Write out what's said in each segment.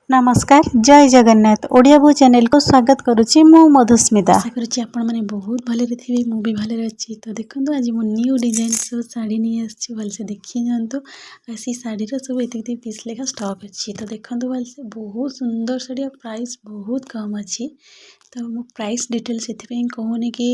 नमस्कार जय जगन्नाथ ओडिया बो चैनल को स्वागत करुच्ची मु मधुस्मिता आशा करुच्ची आपण माने बहुत भले थे मु भी भले अच्छी तो देखो आज मो न्यू डिजाइन सब साड़ी नहीं आसी भलसे देखी जातु आसी शाढ़ी सब ये पीस लेखा स्टॉक अच्छी तो देखो भलसे बहुत सुंदर शाढ़ी प्राइस बहुत कम अच्छी तो मो प्राइस डिटेल्स से कहूनी कि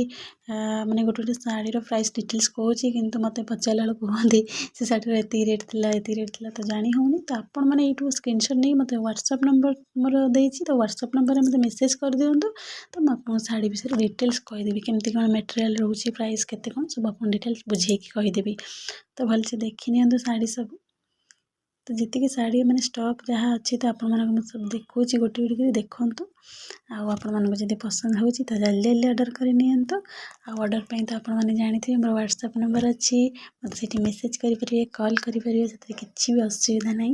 माने गोटे गोटे शाढ़ीर प्राइस डिटेल्स कहूँ किंतु मत पचारा कहते से शाढ़ीर ये रेट थी तो जानी होनी तो आपण मैंने यूँ स्क्रीनशॉट नहीं मत व्हाट्सएप नंबर मोर देती तो व्हाट्सएप नंबर में मत मेसेज कर दिंतु तो मुझे आपको शाढ़ी विषय डिटेल्स कहीदेवी केमती कौन मटेरियल रोचे प्राइस केते कौन सब आप डिटेल्स बुझेकी कहीदेवी तो भलसे देखी नि शाढ़ी सब तो जी शाढ़ी मैंने स्टॉक जहाँ अच्छी तो आप सब देखूँ गोटे गोटे देखूँ आपको पसंद हो तो जल्दी जल्दी ऑर्डर कर नियंतु ऑर्डर पे तो आपने जानी मोर व्हाट्सएप नंबर अच्छी मतलब से मेसेज करेंगे कॉल करेंगे किसी भी असुविधा ना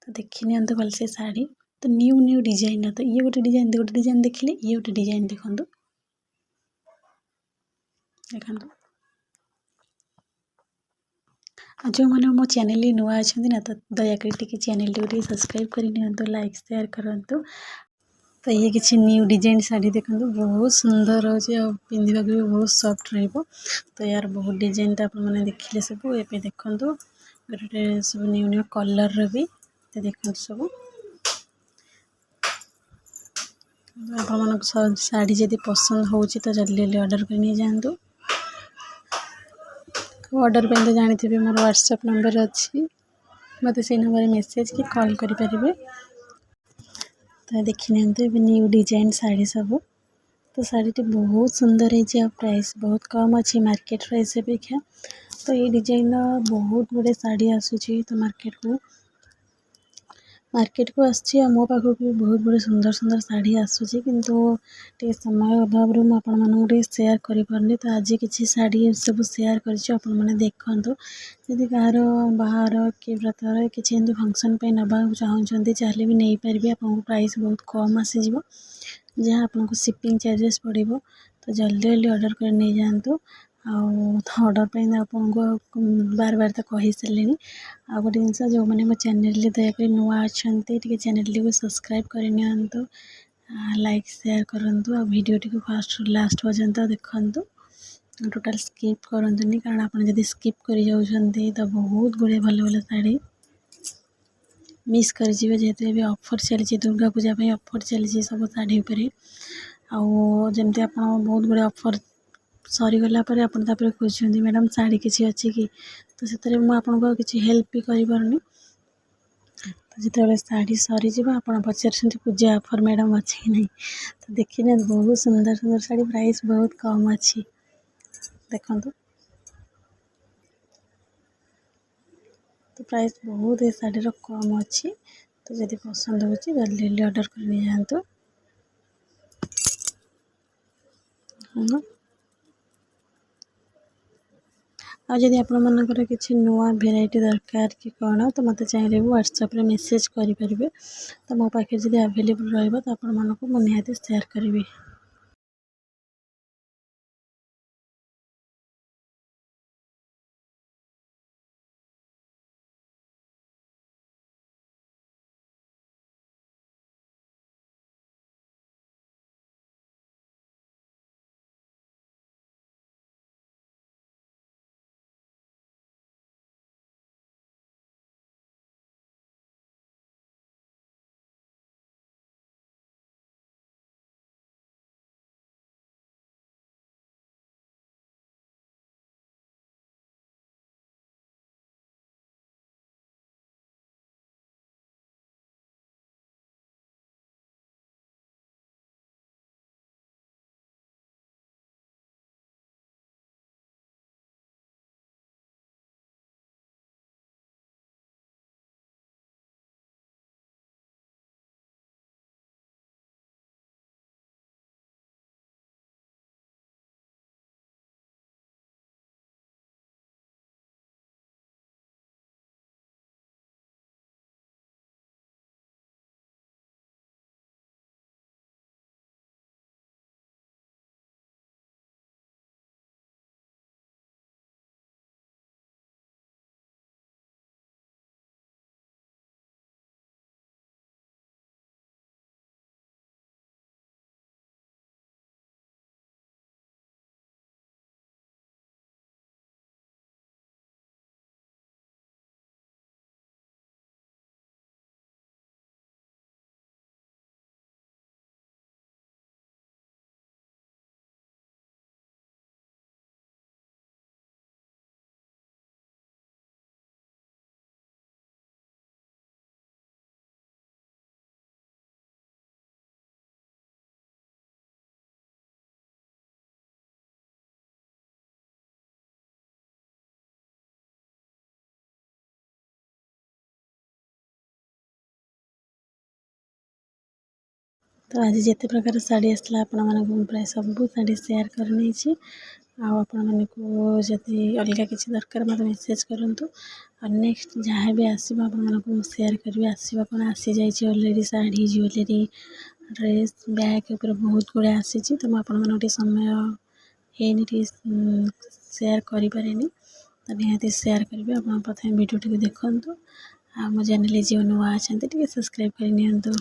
तो देखी नि भलसे शाढ़ी तो न्यू न्यू डिजाइन तो ये गोटे डिजाइन देखिले ये गोटे डिजाइन देखो देखो जो मैंने मो चैनल नुआ अच्छा ना तो दयाकोरी चैनल टी सब्सक्राइब कर लाइक शेयर करूँ तो ये किसी न्यू डिजाइन शाढ़ी देखो बहुत सुंदर होची और पिंधिबा भी बहुत सॉफ्ट रहबो तो यार बहुत डिजाइन तो आपने देखिले सब ए देखो गोटे सब न्यू न्यू कलर भी तो देखो सब आप शाढ़ी जदि पसंद हो तो जल्दी जल्दी ऑर्डर कर नहीं जातु ऑर्डर पे तो जानी मोर व्हाट्सएप नंबर अच्छी मत से नंबर मेसेज कि कॉल करेंगे तो देखी नि न्यू डिजाइन शाढ़ी सब तो शाढ़ी बहुत सुंदर है प्राइस बहुत कम अच्छी मार्केट प्राइस अपेक्षा तो ये डिजाइन बहुत गुड़े शाढ़ी आसूची तो मार्केट को आसी मो पाखु भी बहुत गुड़े सुंदर सुंदर शाढ़ी आसूची किंतु टे समय अभाव आपण शेयर कर पारनी तो आज किसी शाढ़ी सब शेयर कर देखु जदि कहार बाहर कि व्रतर किसी फंक्शन पे नवा चाहते चाहे भी नहीं पारे आपको प्राइस बहुत कम आसीज जहाँ आपको शिपिंग चार्जेस पड़ो तो जल्दी जल्दी ऑर्डर कर नहीं जातु ऑर्डर पे आपको बार बार तो कही सारे आ गोटे जिन जो मैंने मो चैनल दयाकोरी नुआ अच्छा चैनल को सब्सक्राइब करनी लाइक शेयर करूँ वीडियो टी फास्ट लास्ट पर्यंत देखु टोटाल स्किप करंतुनी कारण आप स्किप कर जाउछंती तो बहुत गुड़े भल भल शाढ़ी मिस कर जेहेतु ये ऑफर चली दुर्गा पूजा ऑफर चली सब शाढ़ी उपरे आमती आप बहुत गुड़े ऑफर सरीगला खोजते मैडम शाढ़ी किसी अच्छी कि तो से मुझे किसी हेल्प भी करें तो जो शाढ़ी सरीज आप पचार पूजा ऑफर मैडम अच्छी कि नहीं तो देखिए बहुत सुंदर सुंदर शाढ़ी प्राइस बहुत कम अच्छी देखो तो प्राइस बहुत ये शाढ़ीर कम अच्छी तो जब पसंद हो जल्दी जल्दी ऑर्डर कर नहीं जातु आदि आपंकर किसी नुआ भेराइटी दरकार कि कौन तो मत चाहिए व्हाट्सएप मेसेज करेंगे तो मो पाखे जब अवेलेबल रहा तो आपको निहाती शेयर करी। तो आज जिते प्रकार शाढ़ी आसला आपण मानक प्राय सब शाढ़ी शेयर कर नहीं आपण मानक जदि अलग किसी दरकार मत मेसेज करूँ और नेक्स्ट जहाँ भी आसो आपण मानक शेयर करी आसवा कौन आसी जाइए already sari jewellery dress bag उपर बहुत गुड़े आसी तो मुझे आपण मानक समय है शेयर करें तो निहाती शेयर करेंगे आप प्रथम वीडियो टी देखु आ मो चैनल जो नुआ अच्छा सब्सक्राइब कर नि।